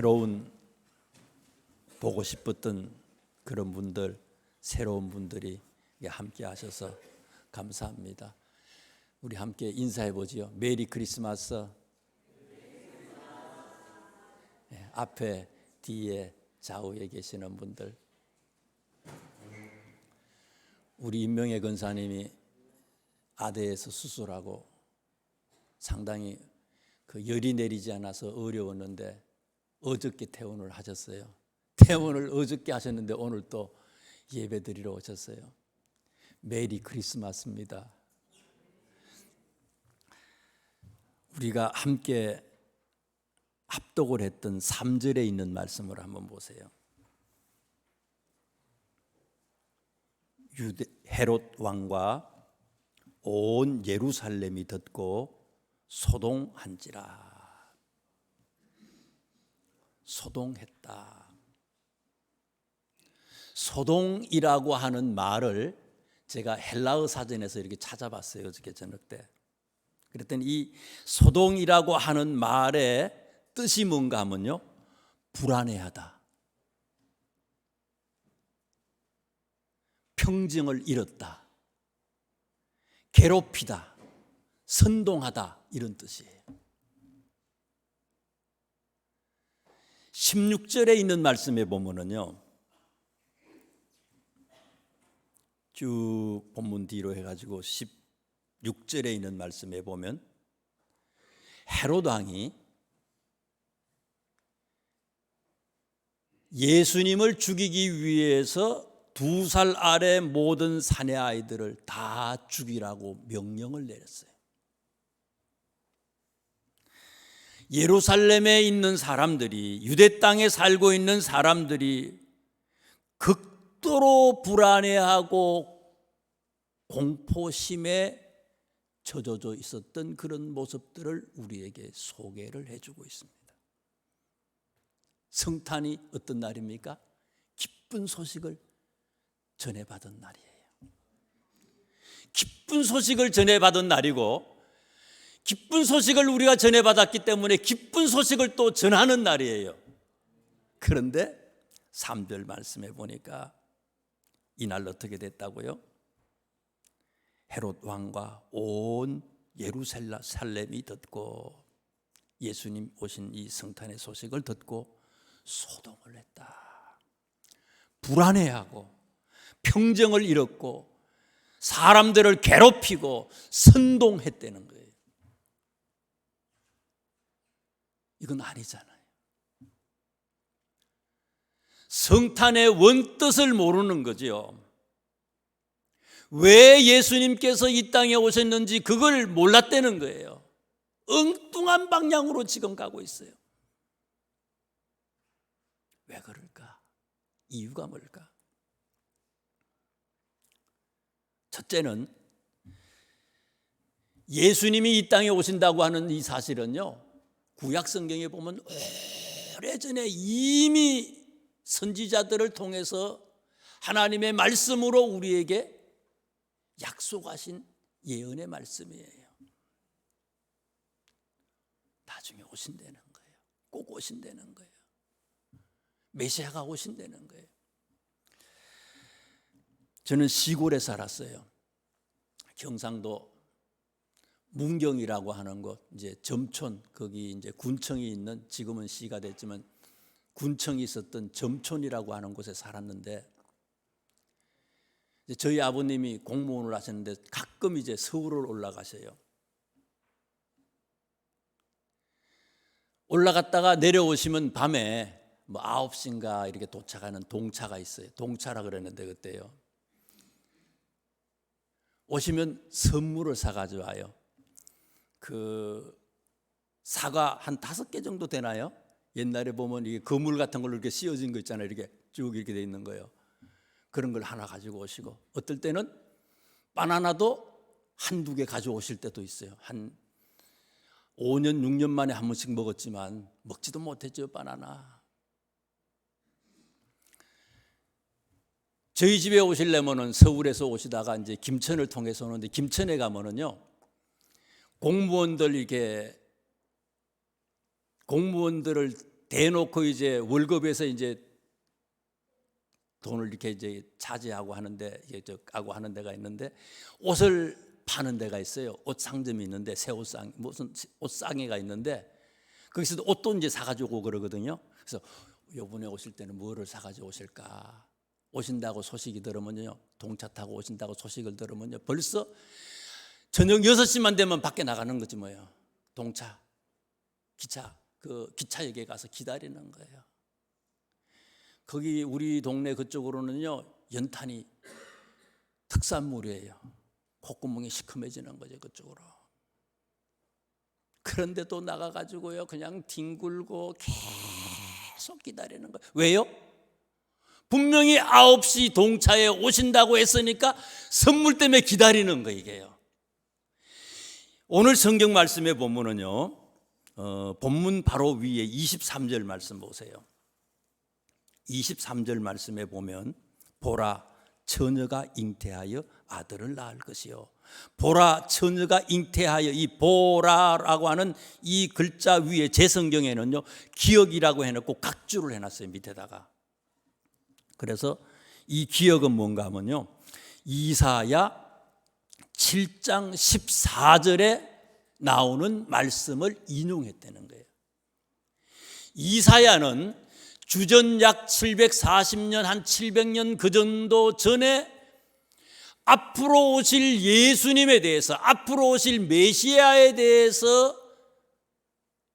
새로운 보고 싶었던 그런 분들, 새로운 분들이 함께 하셔서 감사합니다. 우리 함께 인사해 보지요. 메리 크리스마스. 앞에, 뒤에, 좌우에 계시는 분들, 우리 임명혜 권사님이 아대에서 수술하고 상당히 그 열이 내리지 않아서 어려웠는데 어저께 퇴원을 하셨어요. 퇴원을 어저께 하셨는데 오늘 또 예배 드리러 오셨어요. 메리 크리스마스입니다. 우리가 함께 합독을 했던 3절에 있는 말씀을 한번 보세요. 헤롯 왕과 온 예루살렘이 듣고 소동한지라. 소동했다. 소동이라고 하는 말을 제가 헬라어 사전에서 이렇게 찾아봤어요. 어저께 저녁 때. 그랬더니 이 소동이라고 하는 말의 뜻이 뭔가 하면요, 불안해하다, 평정을 잃었다, 괴롭히다, 선동하다, 이런 뜻이에요. 16절에 있는 말씀에 보면은요, 쭉 본문 뒤로 해가지고 16절에 있는 말씀에 보면 헤롯 왕이 예수님을 죽이기 위해서 2살 아래 모든 사내 아이들을 다 죽이라고 명령을 내렸어요. 예루살렘에 있는 사람들이, 유대 땅에 살고 있는 사람들이 극도로 불안해하고 공포심에 젖어져 있었던 그런 모습들을 우리에게 소개를 해주고 있습니다. 성탄이 어떤 날입니까? 기쁜 소식을 전해받은 날이에요. 기쁜 소식을 전해받은 날이고, 기쁜 소식을 우리가 전해받았기 때문에 기쁜 소식을 또 전하는 날이에요. 그런데 3절 말씀해 보니까 이날 어떻게 됐다고요? 헤롯 왕과 온 예루살렘이 듣고, 예수님 오신 이 성탄의 소식을 듣고 소동을 했다. 불안해하고 평정을 잃었고 사람들을 괴롭히고 선동했다는 거예요. 이건 아니잖아요. 성탄의 원뜻을 모르는 거죠. 왜 예수님께서 이 땅에 오셨는지 그걸 몰랐다는 거예요. 엉뚱한 방향으로 지금 가고 있어요. 왜 그럴까? 이유가 뭘까? 첫째는 예수님이 이 땅에 오신다고 하는 이 사실은요, 구약 성경에 보면 오래전에 이미 선지자들을 통해서 하나님의 말씀으로 우리에게 약속하신 예언의 말씀이에요. 나중에 오신다는 거예요. 꼭 오신다는 거예요. 메시아가 오신다는 거예요. 저는 시골에 살았어요. 경상도 문경이라고 하는 곳, 이제 점촌, 거기 이제 군청이 있는, 지금은 시가 됐지만 군청이 있었던 점촌이라고 하는 곳에 살았는데, 이제 저희 아버님이 공무원을 하셨는데 가끔 이제 서울을 올라가셔요. 올라갔다가 내려오시면 밤에 뭐 9시인가 이렇게 도착하는 동차가 있어요. 동차라 그랬는데 그때요. 오시면 선물을 사가지고 와요. 그 사과 한 5개 정도 되나요? 옛날에 보면 이게 거물 같은 걸로 이렇게 씌워진 거 있잖아요. 이렇게 쭉 이렇게 돼 있는 거예요. 그런 걸 하나 가지고 오시고, 어떨 때는 바나나도 1-2개 가져오실 때도 있어요. 한 5년, 6년 만에 한 번씩 먹었지만 먹지도 못했죠, 바나나. 저희 집에 오시려면은 서울에서 오시다가 이제 김천을 통해서 오는데, 김천에 가면은요, 공무원들 이렇게 공무원들을 대놓고 이제 월급에서 이제 돈을 이렇게 이제 차지하고 하는데 하고 하는 데가 있는데 옷을 파는 데가 있어요. 옷 상점이 있는데 새 옷상 무슨 옷상회가 있는데 거기서도 옷도 이제 사가지고 그러거든요. 그래서 요번에 오실 때는 뭐를 사가지고 오실까? 오신다고 소식이 들으면요, 동차 타고 오신다고 소식을 들으면요, 벌써 저녁 6시만 되면 밖에 나가는 거지 뭐예요. 동차, 기차, 그 기차역에 가서 기다리는 거예요. 거기 우리 동네 그쪽으로는요, 연탄이 특산물이에요. 콧구멍이 시커매지는 거죠, 그쪽으로. 그런데 또 나가가지고요, 그냥 뒹굴고 계속 기다리는 거예요. 왜요? 분명히 9시 동차에 오신다고 했으니까 선물 때문에 기다리는 거 이게요. 오늘 성경 말씀에 보면은요, 본문 바로 위에 23절 말씀 보세요. 23절 말씀에 보면 보라 처녀가 잉태하여 아들을 낳을 것이요. 보라 처녀가 잉태하여, 이 보라라고 하는 이 글자 위에 제 성경에는요, 기억이라고 해놓고 각주를 해놨어요, 밑에다가. 그래서 이 기억은 뭔가 하면요, 이사야 7장 14절에 나오는 말씀을 인용했다는 거예요. 이사야는 주전 약 740년, 한 700년 그 정도 전에 앞으로 오실 예수님에 대해서, 앞으로 오실 메시아에 대해서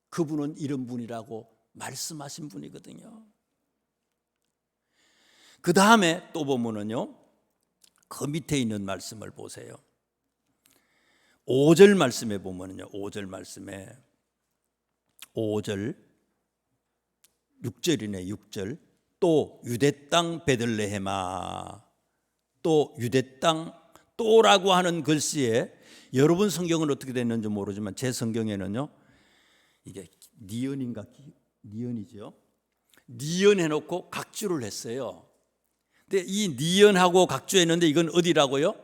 그분은 이런 분이라고 말씀하신 분이거든요. 그 다음에 또 보면은요, 그 밑에 있는 말씀을 보세요. 5절 말씀에 보면은요, 5절 말씀에 5절 6절이네, 6절. 또 유대 땅 베들레헴아, 또 유대 땅, 또라고 하는 글씨에, 여러분 성경은 어떻게 됐는지 모르지만 제 성경에는요, 이게 니은인가, 니은이죠. 니은 해놓고 각주를 했어요. 근데 이 니은하고 각주했는데 이건 어디라고요?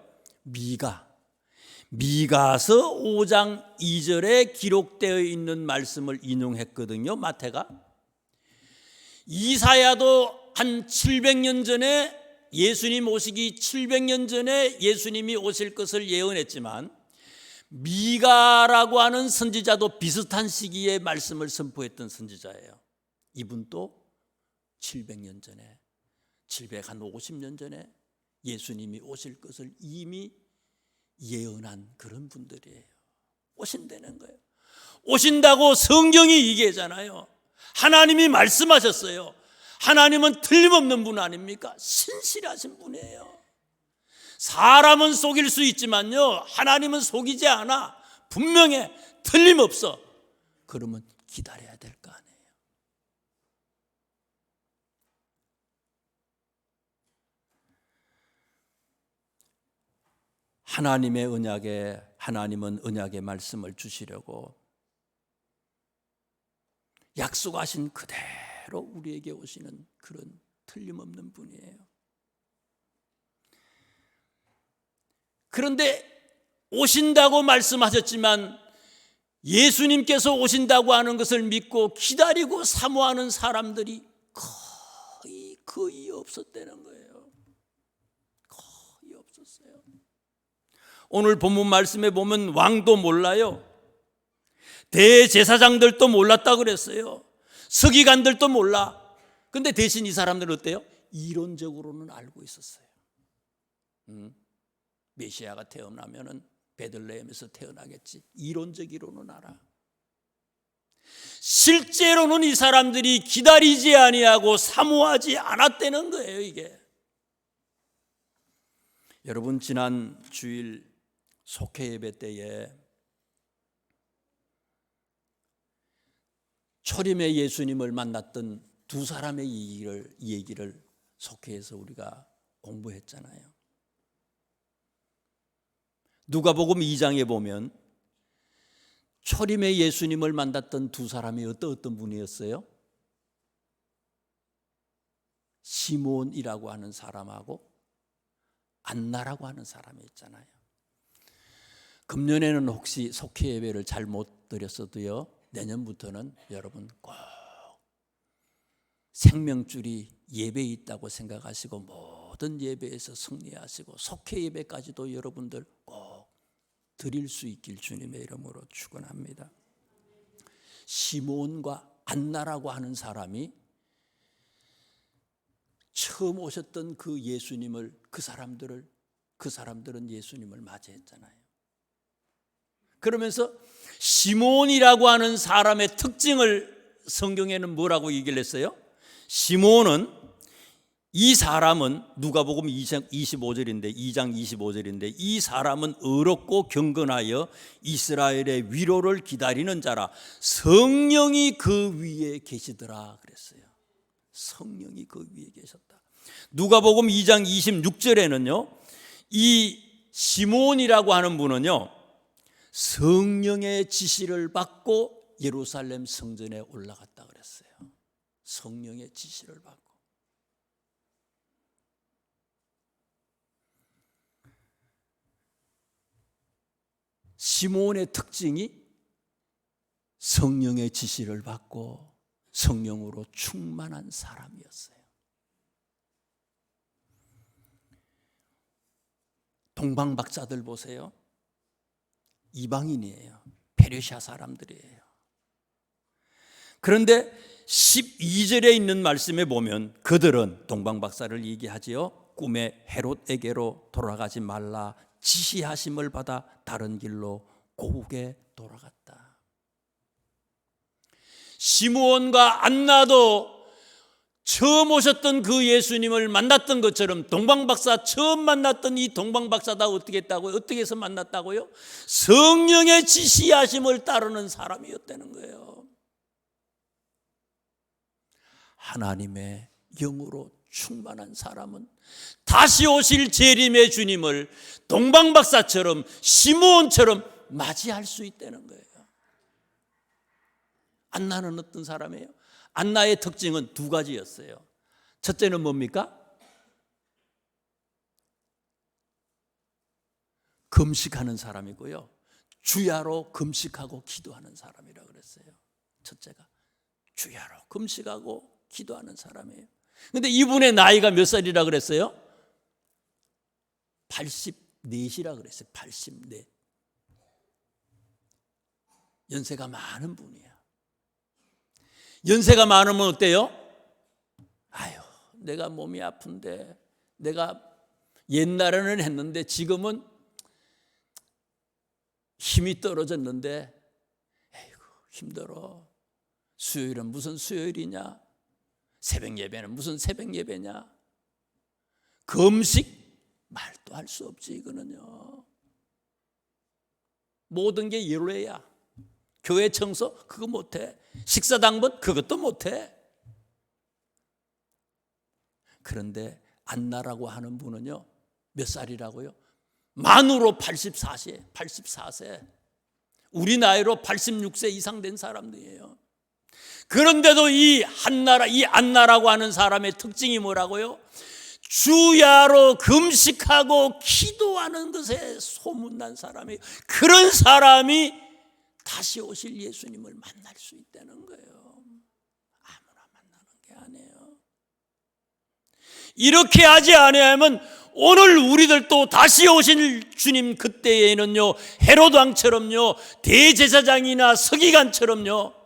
미가서 5장 2절에 기록되어 있는 말씀을 인용했거든요, 마태가. 이사야도 한 700년 전에, 예수님 오시기 700년 전에 예수님이 오실 것을 예언했지만, 미가라고 하는 선지자도 비슷한 시기에 말씀을 선포했던 선지자예요. 이분도 700년 전에, 750년 전에 예수님이 오실 것을 이미 예언한 그런 분들이에요. 오신다는 거예요. 오신다고 성경이 얘기하잖아요. 하나님이 말씀하셨어요. 하나님은 틀림없는 분 아닙니까? 신실하신 분이에요. 사람은 속일 수 있지만요, 하나님은 속이지 않아. 분명해, 틀림없어. 그러면 기다려야 될 거 아니에요. 하나님은 언약의 말씀을 주시려고 약속하신 그대로 우리에게 오시는 그런 틀림없는 분이에요. 그런데 오신다고 말씀하셨지만 예수님께서 오신다고 하는 것을 믿고 기다리고 사모하는 사람들이 거의 없었다는 거예요. 거의 없었어요. 오늘 본문 말씀에 보면 왕도 몰라요. 대제사장들도 몰랐다 그랬어요. 서기관들도 몰라. 근데 대신 이 사람들은 어때요? 이론적으로는 알고 있었어요. 메시아가 태어나면은 베들레헴에서 태어나겠지. 이론적으로는 알아. 실제로는 이 사람들이 기다리지 아니하고 사모하지 않았다는 거예요, 이게. 여러분, 지난 주일 속회 예배 때에 초림의 예수님을 만났던 두 사람의 얘기를 속회에서 우리가 공부했잖아요. 누가복음 2장에 보면 초림의 예수님을 만났던 두 사람이 어떤 분이었어요? 시몬이라고 하는 사람하고 안나라고 하는 사람이 있잖아요. 금년에는 혹시 속회 예배를 잘 못 드렸어도요, 내년부터는 여러분 꼭 생명줄이 예배에 있다고 생각하시고 모든 예배에서 승리하시고 속회 예배까지도 여러분들 꼭 드릴 수 있길 주님의 이름으로 축원합니다. 시몬과 안나라고 하는 사람이 처음 오셨던 그 예수님을 그 사람들은 예수님을 맞이했잖아요. 그러면서 시몬이라고 하는 사람의 특징을 성경에는 뭐라고 얘기를 했어요? 시몬은 이 사람은 누가복음 2장 25절인데 이 사람은 의롭고 경건하여 이스라엘의 위로를 기다리는 자라 성령이 그 위에 계시더라 그랬어요. 성령이 그 위에 계셨다. 누가복음 2장 26절에는요. 이 시몬이라고 하는 분은요. 성령의 지시를 받고 예루살렘 성전에 올라갔다 그랬어요. 성령의 지시를 받고. 시몬의 특징이 성령의 지시를 받고 성령으로 충만한 사람이었어요. 동방박사들 보세요. 이방인이에요. 페르시아 사람들이에요. 그런데 12절에 있는 말씀에 보면 그들은 동방박사를 얘기하지요. 꿈에 헤롯에게로 돌아가지 말라 지시하심을 받아 다른 길로 고국에 돌아갔다. 시므온과 안나도 처음 오셨던 그 예수님을 만났던 것처럼 동방박사 처음 만났던 이 동방박사다 어떻게 했다고요? 어떻게 해서 만났다고요? 성령의 지시하심을 따르는 사람이었다는 거예요. 하나님의 영으로 충만한 사람은 다시 오실 재림의 주님을 동방박사처럼 시므온처럼 맞이할 수 있다는 거예요. 안나는 어떤 사람이에요? 안나의 특징은 두 가지였어요. 첫째는 뭡니까? 금식하는 사람이고요. 주야로 금식하고 기도하는 사람이라고 그랬어요. 첫째가 주야로 금식하고 기도하는 사람이에요. 근데 이분의 나이가 몇 살이라 그랬어요? 84이라 그랬어요. 84. 연세가 많은 분이야. 연세가 많으면 어때요? 아유, 내가 몸이 아픈데 내가 옛날에는 했는데 지금은 힘이 떨어졌는데 에이구 힘들어. 수요일은 무슨 수요일이냐? 새벽 예배는 무슨 새벽 예배냐? 금식 말도 할 수 없지 이거는요. 모든 게 예외야. 교회 청소 그거 못해. 식사 당번 그것도 못해. 그런데 안나라고 하는 분은요. 몇 살이라고요? 만으로 84세. 우리 나이로 86세 이상 된 사람들이에요. 그런데도 이 안나라고 하는 사람의 특징이 뭐라고요? 주야로 금식하고 기도하는 것에 소문난 사람이에요. 그런 사람이 다시 오실 예수님을 만날 수 있다는 거예요. 아무나 만나는 게 아니에요. 이렇게 하지 아니하면 오늘 우리들도 다시 오실 주님 그때에는요 헤롯 왕처럼요 대제사장이나 서기관처럼요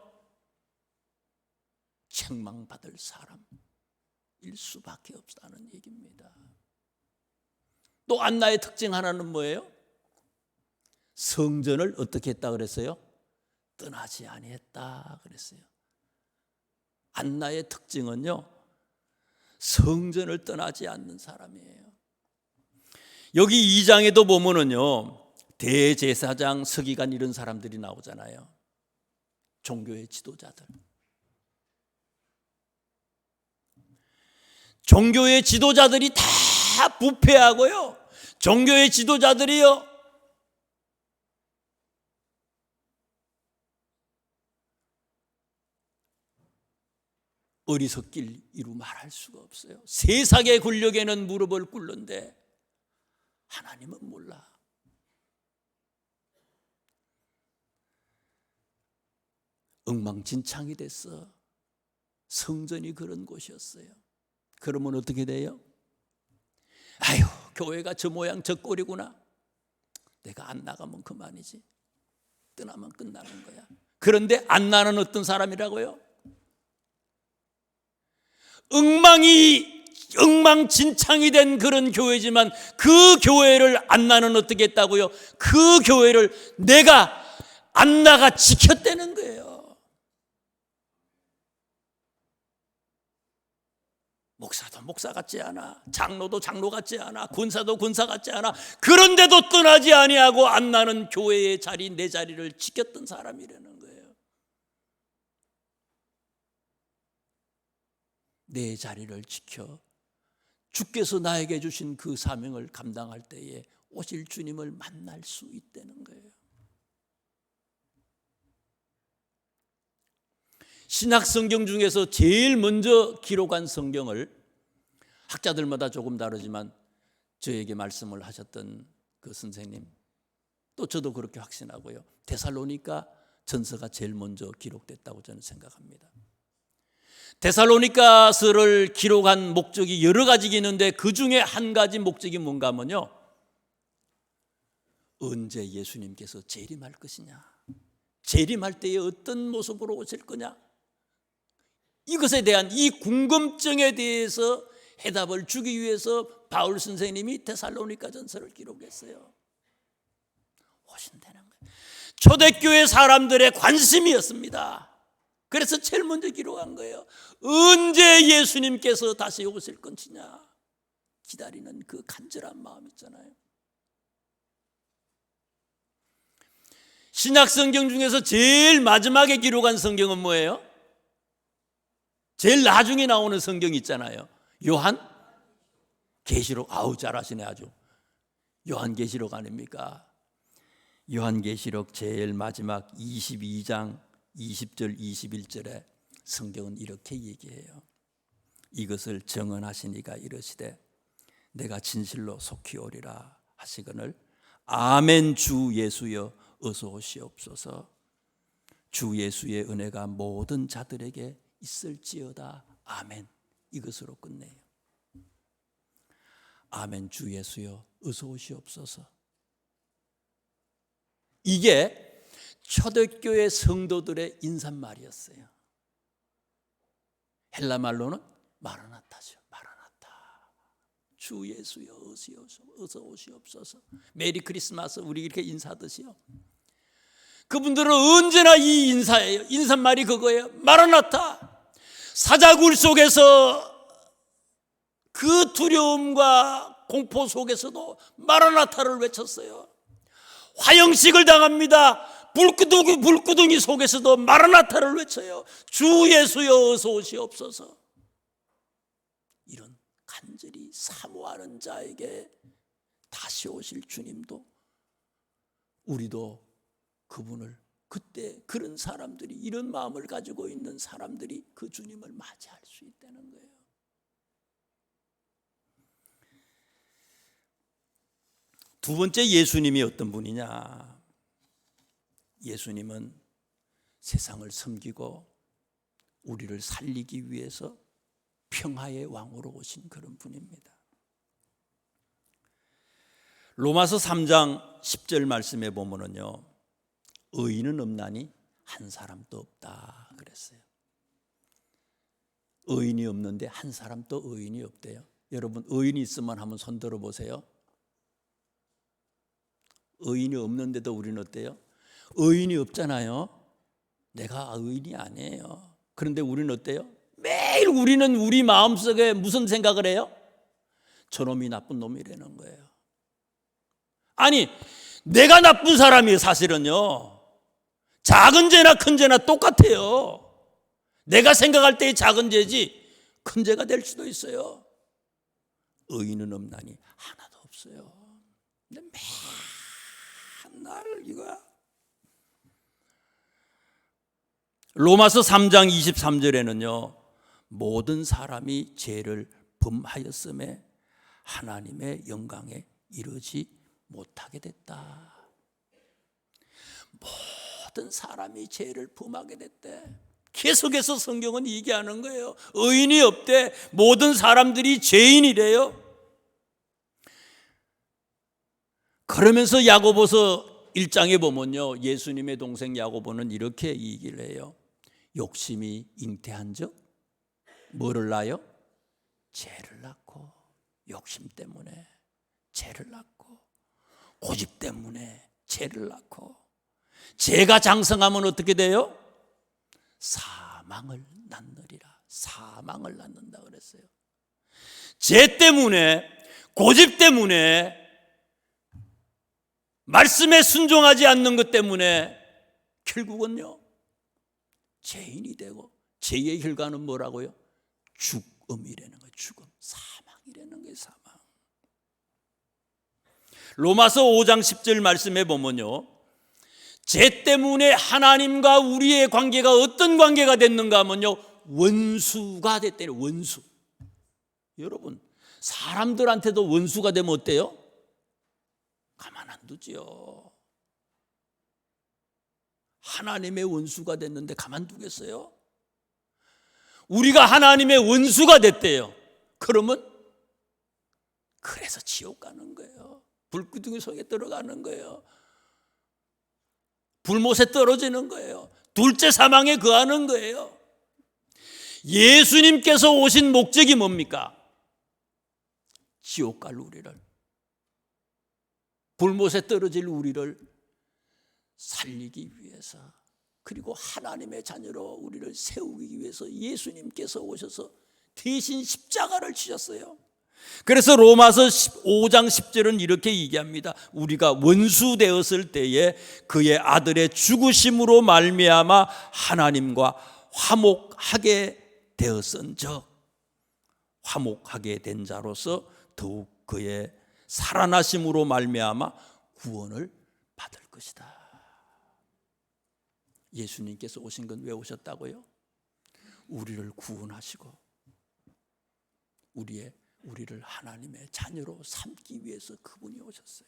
책망받을 사람일 수밖에 없다는 얘기입니다. 또 안나의 특징 하나는 뭐예요? 성전을 어떻게 했다 그랬어요? 떠나지 아니했다 그랬어요. 안나의 특징은요 성전을 떠나지 않는 사람이에요. 여기 2장에도 보면은요 대제사장, 서기관 이런 사람들이 나오잖아요. 종교의 지도자들. 종교의 지도자들이 다 부패하고요. 종교의 지도자들이요. 어리석길 이루 말할 수가 없어요. 세상의 권력에는 무릎을 꿇는데 하나님은 몰라. 엉망진창이 됐어. 성전이 그런 곳이었어요. 그러면 어떻게 돼요? 아유, 교회가 저 모양 저 꼴이구나. 내가 안 나가면 그만이지. 떠나면 끝나는 거야. 그런데 안 나는 어떤 사람이라고요? 엉망진창이 된 그런 교회지만 그 교회를 안 나는 어떻게 했다고요? 그 교회를 내가 안 나가 지켰다는 거예요. 목사도 목사 같지 않아, 장로도 장로 같지 않아, 군사도 군사 같지 않아. 그런데도 떠나지 아니하고 안 나는 교회의 자리, 내 자리를 지켰던 사람이라는 거예요. 내 자리를 지켜 주께서 나에게 주신 그 사명을 감당할 때에 오실 주님을 만날 수 있다는 거예요. 신약 성경 중에서 제일 먼저 기록한 성경을 학자들마다 조금 다르지만 저에게 말씀을 하셨던 그 선생님, 또 저도 그렇게 확신하고요, 데살로니가 전서가 제일 먼저 기록됐다고 저는 생각합니다. 데살로니가서를 기록한 목적이 여러 가지가 있는데 그 중에 한 가지 목적이 뭔가 하면요, 언제 예수님께서 재림할 것이냐, 재림할 때에 어떤 모습으로 오실 거냐, 이것에 대한 이 궁금증에 대해서 해답을 주기 위해서 바울 선생님이 데살로니가 전서를 기록했어요. 오신다는 거예요. 초대교회 사람들의 관심이었습니다. 그래서 제일 먼저 기록한 거예요. 언제 예수님께서 다시 오실 것이냐 기다리는 그 간절한 마음 있잖아요. 신약 성경 중에서 제일 마지막에 기록한 성경은 뭐예요? 제일 나중에 나오는 성경이 있잖아요. 요한 계시록. 아우 잘하시네 아주. 요한 계시록 아닙니까? 요한 계시록 제일 마지막 22장 20절 21절에 성경은 이렇게 얘기해요. 이것을 정언하시니가 이르시되 내가 진실로 속히 오리라 하시거늘 아멘. 주 예수여 어서 오시옵소서. 주 예수의 은혜가 모든 자들에게 있을지어다. 아멘. 이것으로 끝내요. 아멘. 주 예수여 어서 오시옵소서. 이게 초대교회 성도들의 인사말이었어요. 헬라 말로는 마라나타죠. 마라나타. 주 예수여 어서 오시옵소서. 메리 크리스마스 우리 이렇게 인사하듯이요. 그분들은 언제나 이 인사예요. 인사말이 그거예요. 마라나타. 사자굴 속에서 그 두려움과 공포 속에서도 마라나타를 외쳤어요. 화형식을 당합니다. 불구덩이 속에서도 마라나타를 외쳐요. 주 예수여 어서 오시옵소서. 이런 간절히 사모하는 자에게 다시 오실 주님도, 우리도 그분을, 그때 그런 사람들이, 이런 마음을 가지고 있는 사람들이 그 주님을 맞이할 수 있다는 거예요. 두 번째, 예수님이 어떤 분이냐? 예수님은 세상을 섬기고 우리를 살리기 위해서 평화의 왕으로 오신 그런 분입니다. 로마서 3장 10절 말씀에 보면은요, 의인은 없나니 한 사람도 없다 그랬어요. 의인이 없는데 한 사람도 의인이 없대요. 여러분, 의인이 있으면 한번 손 들어 보세요. 의인이 없는데도 우리는 어때요? 의인이 없잖아요. 내가 의인이 아니에요. 그런데 우리는 어때요? 매일 우리는 우리 마음속에 무슨 생각을 해요? 저놈이 나쁜 놈이라는 거예요. 아니, 내가 나쁜 사람이에요. 사실은요, 작은 죄나 큰 죄나 똑같아요. 내가 생각할 때의 작은 죄지 큰 죄가 될 수도 있어요. 의인은 없나니 하나도 없어요. 근데 맨날 이거야. 로마서 3장 23절에는요 모든 사람이 죄를 범하였음에 하나님의 영광에 이르지 못하게 됐다. 모든 사람이 죄를 범하게 됐대. 계속해서 성경은 얘기하는 거예요. 의인이 없대. 모든 사람들이 죄인이래요. 그러면서 야고보서 1장에 보면요, 예수님의 동생 야고보는 이렇게 얘기를 해요. 욕심이 잉태한즉 뭐를 낳아요? 죄를 낳고, 욕심 때문에 죄를 낳고, 고집 때문에 죄를 낳고, 죄가 장성하면 어떻게 돼요? 사망을 낳느리라. 사망을 낳는다 그랬어요. 죄 때문에, 고집 때문에, 말씀에 순종하지 않는 것 때문에 결국은요, 죄인이 되고, 죄의 결과는 뭐라고요? 죽음이라는 거예요. 죽음, 사망이라는 거예요. 사망. 로마서 5장 10절 말씀에 보면요, 죄 때문에 하나님과 우리의 관계가 어떤 관계가 됐는가 하면요, 원수가 됐대요. 원수. 여러분, 사람들한테도 원수가 되면 어때요? 가만 안 두지요. 하나님의 원수가 됐는데 가만 두겠어요? 우리가 하나님의 원수가 됐대요. 그러면 그래서 지옥 가는 거예요. 불구덩이 속에 들어가는 거예요. 불못에 떨어지는 거예요. 둘째 사망에 거하는 거예요. 예수님께서 오신 목적이 뭡니까? 지옥 갈 우리를, 불못에 떨어질 우리를 살리기 위해서, 그리고 하나님의 자녀로 우리를 세우기 위해서 예수님께서 오셔서 대신 십자가를 지셨어요. 그래서 로마서 5장 10절은 이렇게 얘기합니다. 우리가 원수 되었을 때에 그의 아들의 죽으심으로 말미암아 하나님과 화목하게 되었은즉, 화목하게 된 자로서 더욱 그의 살아나심으로 말미암아 구원을 받을 것이다. 예수님께서 오신 건 왜 오셨다고요? 우리를 구원하시고 우리를 하나님의 자녀로 삼기 위해서 그분이 오셨어요.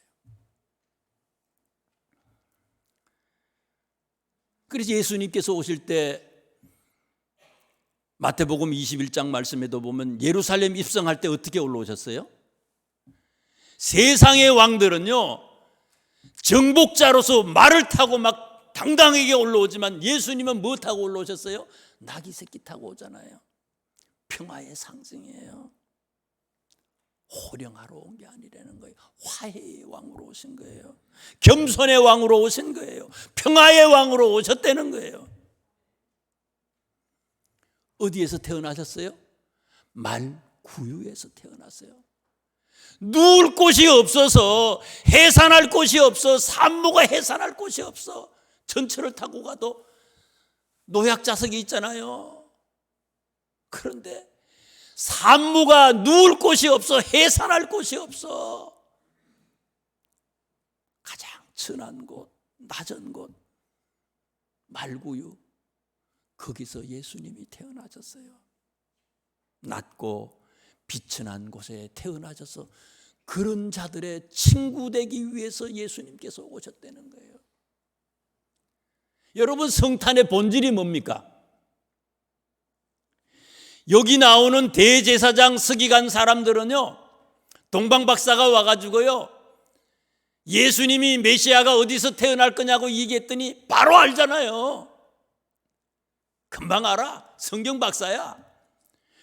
그래서 예수님께서 오실 때 마태복음 21장 말씀에도 보면 예루살렘 입성할 때 어떻게 올라오셨어요? 세상의 왕들은요, 정복자로서 말을 타고 막 당당하게 올라오지만 예수님은 뭐 타고 올라오셨어요? 나귀 새끼 타고 오잖아요. 평화의 상징이에요. 호령하러 온 게 아니라는 거예요. 화해의 왕으로 오신 거예요. 겸손의 왕으로 오신 거예요. 평화의 왕으로 오셨다는 거예요. 어디에서 태어나셨어요? 말구유에서 태어났어요. 누울 곳이 없어서, 해산할 곳이 없어. 산모가 해산할 곳이 없어. 전철을 타고 가도 노약자석이 있잖아요. 그런데 산모가 누울 곳이 없어. 해산할 곳이 없어. 가장 천한 곳, 낮은 곳, 말구유, 거기서 예수님이 태어나셨어요. 낮고 비천한 곳에 태어나셔서 그런 자들의 친구 되기 위해서 예수님께서 오셨다는 거예요. 여러분, 성탄의 본질이 뭡니까? 여기 나오는 대제사장 서기관 사람들은요, 동방박사가 와가지고요, 예수님이 메시아가 어디서 태어날 거냐고 얘기했더니 바로 알잖아요. 금방 알아. 성경 박사야.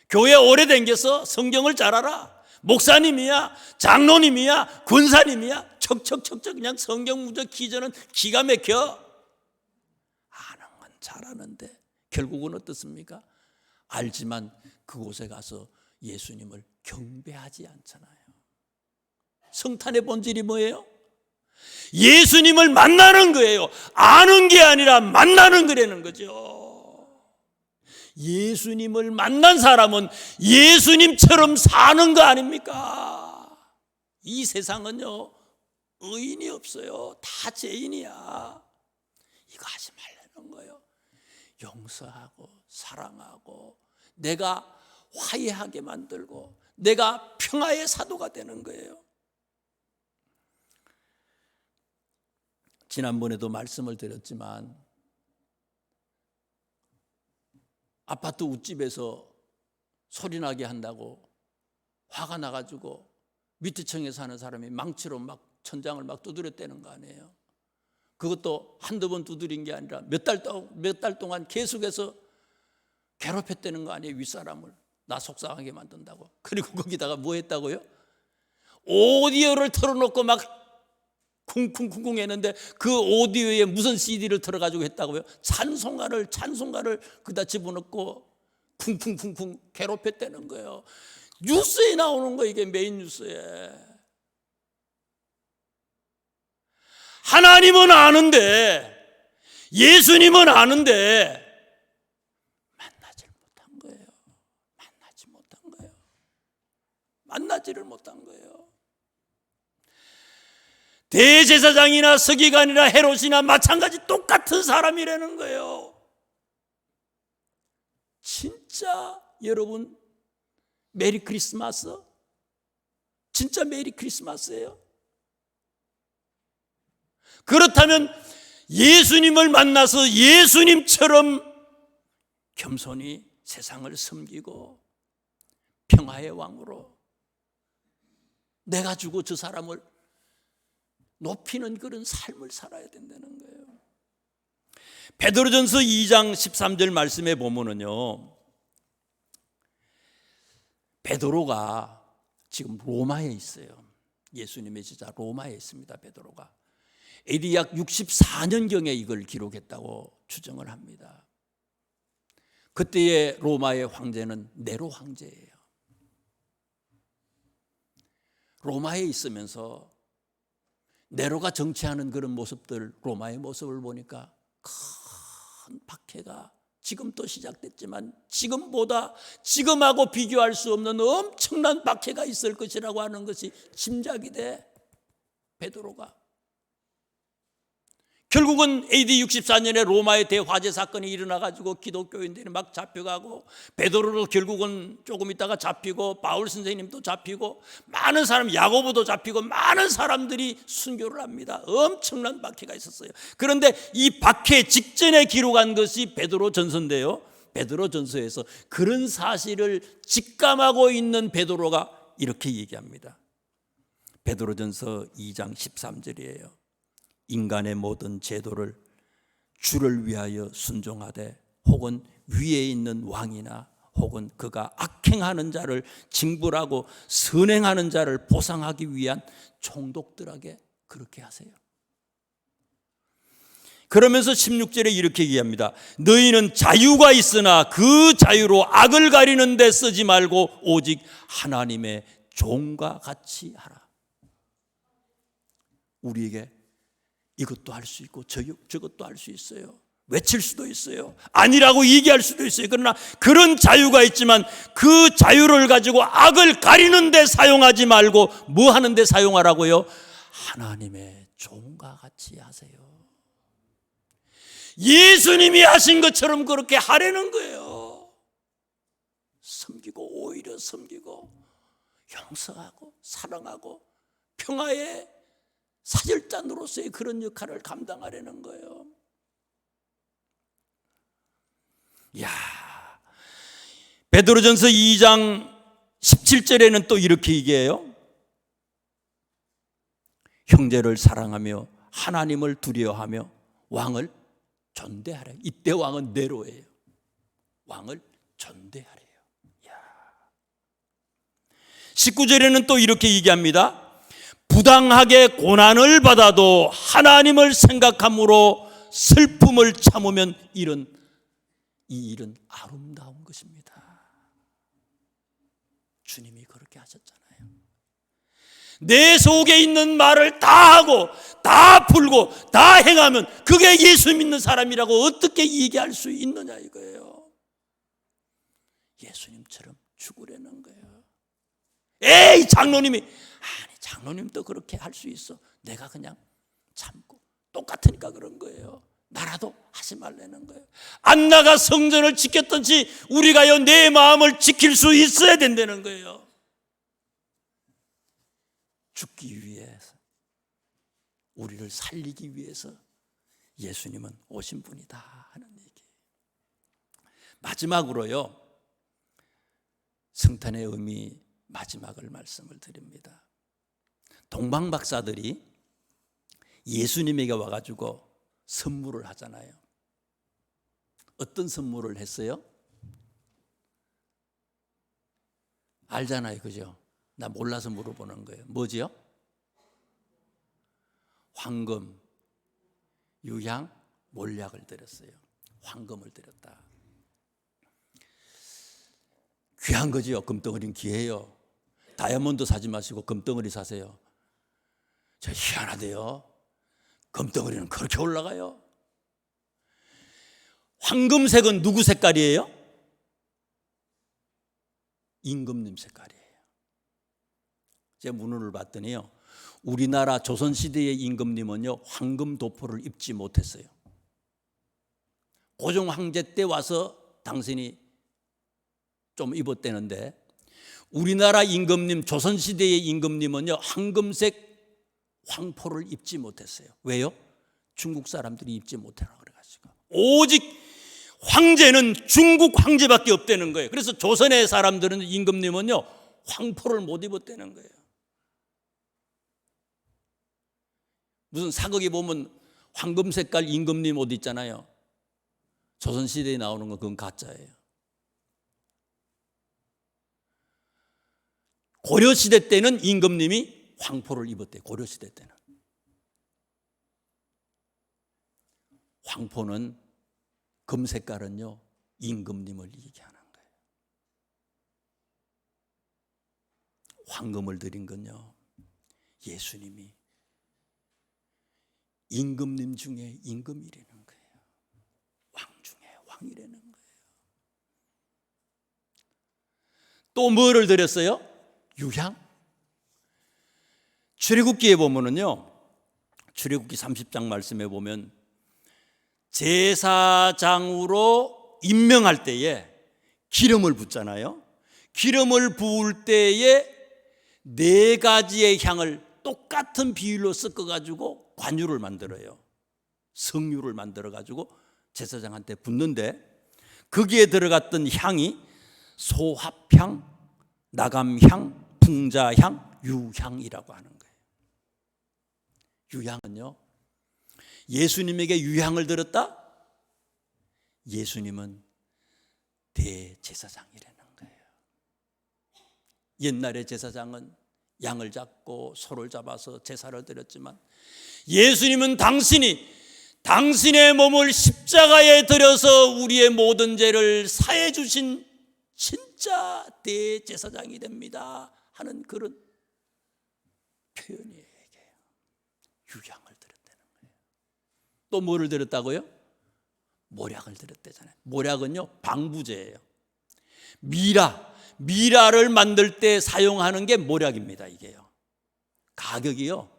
교회 오래 다녀서 성경을 잘 알아. 목사님이야, 장로님이야, 권사님이야. 척척척척 그냥 성경 문제 기저는 기가 막혀. 아는 건 잘하는데 결국은 어떻습니까? 알지만 그곳에 가서 예수님을 경배하지 않잖아요. 성탄의 본질이 뭐예요? 예수님을 만나는 거예요. 아는 게 아니라 만나는 거라는 거죠. 예수님을 만난 사람은 예수님처럼 사는 거 아닙니까? 이 세상은요, 의인이 없어요. 다 죄인이야. 이거 하지 말라는 거예요. 용서하고 사랑하고 내가 화해하게 만들고 내가 평화의 사도가 되는 거예요. 지난번에도 말씀을 드렸지만 아파트 웃집에서 소리나게 한다고 화가 나가지고 밑에 층에 사는 사람이 망치로 막 천장을 막 두드렸다는 거 아니에요. 그것도 한두 번 두드린 게 아니라 몇 달 동안 계속해서 괴롭혔다는 거 아니에요. 윗사람을 나 속상하게 만든다고. 그리고 거기다가 뭐 했다고요? 오디오를 틀어놓고 막 쿵쿵쿵쿵 했는데 그 오디오에 무슨 CD를 틀어가지고 했다고요? 찬송가를 그다 집어넣고 쿵쿵쿵쿵 괴롭혔다는 거예요. 뉴스에 나오는 거, 이게 메인 뉴스에. 하나님은 아는데, 예수님은 아는데 만나지를 못한 거예요. 만나지를 못한 거예요. 대제사장이나 서기관이나 헤롯이나 마찬가지 똑같은 사람이라는 거예요. 진짜 여러분, 메리 크리스마스? 진짜 메리 크리스마스예요? 그렇다면 예수님을 만나서 예수님처럼 겸손히 세상을 섬기고 평화의 왕으로 내가 주고 저 사람을 높이는 그런 삶을 살아야 된다는 거예요. 베드로전서 2장 13절 말씀에 보면은요, 베드로가 지금 로마에 있어요. 예수님의 제자 로마에 있습니다. 베드로가 AD 약 64년경에 이걸 기록했다고 추정을 합니다. 그때의 로마의 황제는 네로 황제예요. 로마에 있으면서 네로가 정치하는 그런 모습들, 로마의 모습을 보니까 큰 박해가 지금 또 시작됐지만 지금하고 비교할 수 없는 엄청난 박해가 있을 것이라고 하는 것이 짐작이 돼. 베드로가 결국은 AD 64년에 로마의 대화재 사건이 일어나가지고 기독교인들이 막 잡혀가고, 베드로도 결국은 조금 있다가 잡히고, 바울 선생님도 잡히고, 많은 사람, 야고보도 잡히고, 많은 사람들이 순교를 합니다. 엄청난 박해가 있었어요. 그런데 이 박해 직전에 기록한 것이 베드로전서인데요, 베드로전서에서 그런 사실을 직감하고 있는 베드로가 이렇게 얘기합니다. 베드로전서 2장 13절이에요. 인간의 모든 제도를 주를 위하여 순종하되, 혹은 위에 있는 왕이나 혹은 그가 악행하는 자를 징벌하고 선행하는 자를 보상하기 위한 총독들에게 그렇게 하세요. 그러면서 16절에 이렇게 얘기합니다. 너희는 자유가 있으나 그 자유로 악을 가리는 데 쓰지 말고 오직 하나님의 종과 같이 하라. 우리에게 이것도 할 수 있고 저것도 할 수 있어요. 외칠 수도 있어요. 아니라고 얘기할 수도 있어요. 그러나 그런 자유가 있지만 그 자유를 가지고 악을 가리는 데 사용하지 말고 뭐 하는 데 사용하라고요? 하나님의 종과 같이 하세요. 예수님이 하신 것처럼 그렇게 하라는 거예요. 섬기고, 오히려 섬기고, 용서하고, 사랑하고, 평화의 사절단으로서의 그런 역할을 감당하려는 거예요. 야, 베드로전서 2장 17절에는 또 이렇게 얘기해요. 형제를 사랑하며 하나님을 두려워하며 왕을 존대하라. 이때 왕은 네로예요. 왕을 존대하래요. 19절에는 또 이렇게 얘기합니다. 부당하게 고난을 받아도 하나님을 생각함으로 슬픔을 참으면 이 일은 아름다운 것입니다. 주님이 그렇게 하셨잖아요. 내 속에 있는 말을 다 하고 다 풀고 다 행하면 그게 예수 믿는 사람이라고 어떻게 얘기할 수 있느냐 이거예요. 예수님처럼 죽으려는 거예요. 에이, 장로님도 그렇게 할 수 있어. 내가 그냥 참고, 똑같으니까 그런 거예요. 나라도 하지 말라는 거예요. 안나가 성전을 지켰던지 우리가요 내 마음을 지킬 수 있어야 된다는 거예요. 죽기 위해서, 우리를 살리기 위해서 예수님은 오신 분이다 하는 얘기. 마지막으로요, 성탄의 의미 마지막을 말씀을 드립니다. 동방박사들이 예수님에게 와가지고 선물을 하잖아요. 어떤 선물을 했어요? 알잖아요, 그죠? 나 몰라서 물어보는 거예요. 뭐지요? 황금, 유향, 몰약을 드렸어요. 황금을 드렸다. 귀한 거지요. 금덩어리는 귀해요. 다이아몬드 사지 마시고 금덩어리 사세요. 저 희한하대요. 금덩어리는 그렇게 올라가요. 황금색은 누구 색깔이에요? 임금님 색깔이에요. 제가 문헌을 봤더니요, 우리나라 조선시대의 임금님은요, 황금 도포를 입지 못했어요. 고종 황제 때 와서 당신이 좀 입었대는데, 우리나라 임금님, 조선시대의 임금님은요, 황금색 황포를 입지 못했어요. 왜요? 중국 사람들이 입지 못하라고 그래가지고. 오직 황제는 중국 황제밖에 없다는 거예요. 그래서 조선의 사람들은, 임금님은요, 황포를 못 입었다는 거예요. 무슨 사극에 보면 황금 색깔 임금님 옷 있잖아요. 조선시대에 나오는 건 그건 가짜예요. 고려시대 때는 임금님이 황포를 입었대요. 고려시대 때는. 황포는, 금 색깔은요, 임금님을 얘기하는 거예요. 황금을 드린 건요, 예수님이 임금님 중에 임금이라는 거예요. 왕 중에 왕이라는 거예요. 또 뭐를 드렸어요? 유향. 출애굽기에 보면은요, 출애굽기 30장 말씀에 보면 제사장으로 임명할 때에 기름을 붓잖아요. 기름을 부을 때에 4가지의 향을 똑같은 비율로 섞어가지고 관유를 만들어요. 성유를 만들어가지고 제사장한테 붓는데, 거기에 들어갔던 향이 소합향, 나감향, 풍자향, 유향이라고 하는 거예요. 유향은요, 예수님에게 유향을 드렸다? 예수님은 대제사장이라는 거예요. 옛날의 제사장은 양을 잡고 소를 잡아서 제사를 드렸지만, 예수님은 당신의 몸을 십자가에 들여서 우리의 모든 죄를 사해 주신 진짜 대제사장이 됩니다 하는 그런 표현이에요. 유향을 드렸다는 거예요. 또 뭐를 드렸다고요? 모략을 드렸다잖아요. 모략은요, 방부제예요. 미라를 만들 때 사용하는 게 모략입니다. 이게요, 가격이요,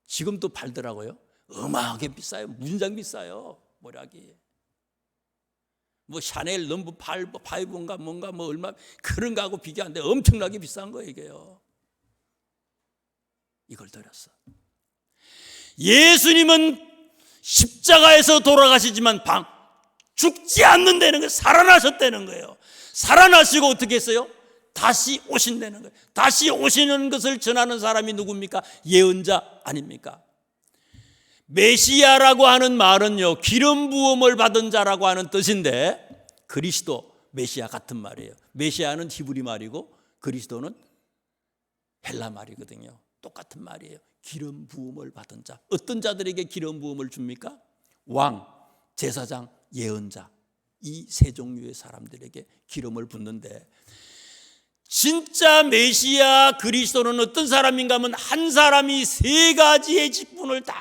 지금도 팔더라고요. 어마하게 비싸요. 무진장 비싸요, 모략이. 뭐 샤넬 넘버 5인가 뭔가 뭐 얼마 그런 거하고 비교하는데 엄청나게 비싼 거예요, 이게요. 이걸 드렸어. 예수님은 십자가에서 돌아가시지만 죽지 않는다는 거예요. 살아나셨다는 거예요. 살아나시고 어떻게 했어요? 다시 오신다는 거예요. 다시 오시는 것을 전하는 사람이 누굽니까? 예언자 아닙니까? 메시아라고 하는 말은요, 기름 부음을 받은 자라고 하는 뜻인데, 그리스도, 메시아 같은 말이에요. 메시아는 히브리 말이고 그리스도는 헬라 말이거든요. 똑같은 말이에요. 기름 부음을 받은 자. 어떤 자들에게 기름 부음을 줍니까? 왕, 제사장, 예언자. 이 세 종류의 사람들에게 기름을 붓는데, 진짜 메시아 그리스도는 어떤 사람인가 하면, 한 사람이 3가지의 직분을 다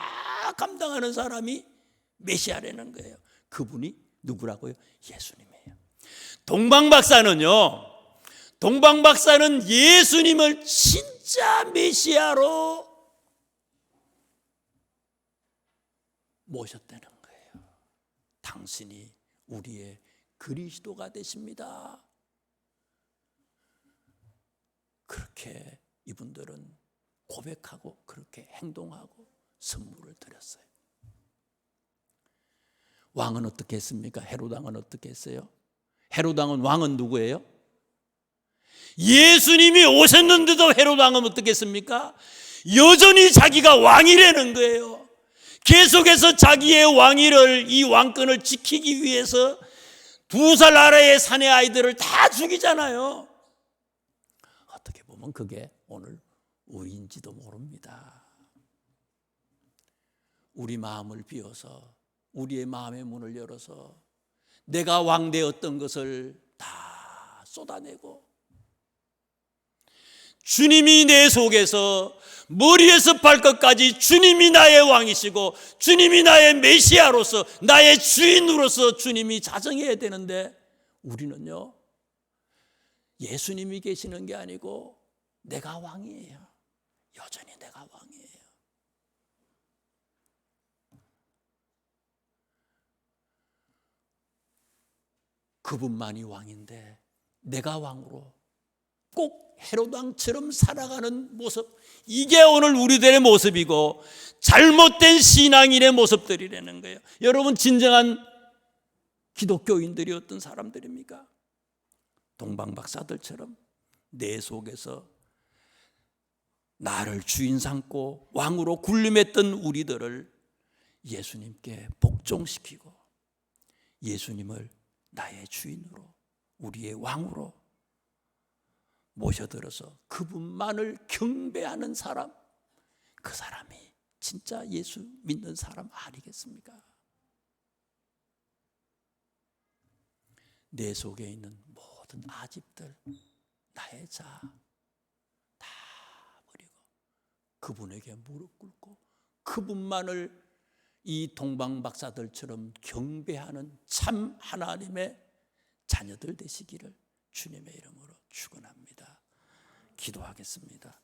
감당하는 사람이 메시아라는 거예요. 그분이 누구라고요? 예수님이에요. 동방박사는 예수님을 진짜 메시아로 모셨다는 거예요. 당신이 우리의 그리스도가 되십니다. 그렇게 이분들은 고백하고 그렇게 행동하고 선물을 드렸어요. 왕은 어떻게 했습니까? 헤롯 왕은 어떻게 했어요? 헤롯 왕은 누구예요? 예수님이 오셨는데도 헤롯 왕은 어떻겠습니까? 여전히 자기가 왕이라는 거예요. 계속해서 자기의 왕위를, 이 왕권을 지키기 위해서 2살 아래의 사내 아이들을 다 죽이잖아요. 어떻게 보면 그게 오늘 우리인지도 모릅니다. 우리 마음을 비워서, 우리의 마음의 문을 열어서 내가 왕되었던 것을 다 쏟아내고, 주님이 내 속에서 머리에서 발끝까지 주님이 나의 왕이시고 주님이 나의 메시아로서, 나의 주인으로서 주님이 자정해야 되는데, 우리는요, 예수님이 계시는 게 아니고 내가 왕이에요. 여전히 내가 왕이에요. 그분만이 왕인데 내가 왕으로 꼭 헤롯 왕처럼 살아가는 모습, 이게 오늘 우리들의 모습이고 잘못된 신앙인의 모습들이라는 거예요. 여러분, 진정한 기독교인들이 어떤 사람들입니까? 동방박사들처럼 내 속에서 나를 주인 삼고 왕으로 군림했던 우리들을 예수님께 복종시키고 예수님을 나의 주인으로, 우리의 왕으로 모셔들어서 그분만을 경배하는 사람, 그 사람이 진짜 예수 믿는 사람 아니겠습니까? 내 속에 있는 모든 아집들, 나의 자 다 버리고 그분에게 무릎 꿇고 그분만을 이 동방박사들처럼 경배하는 참 하나님의 자녀들 되시기를 주님의 이름으로 축원합니다. 기도하겠습니다.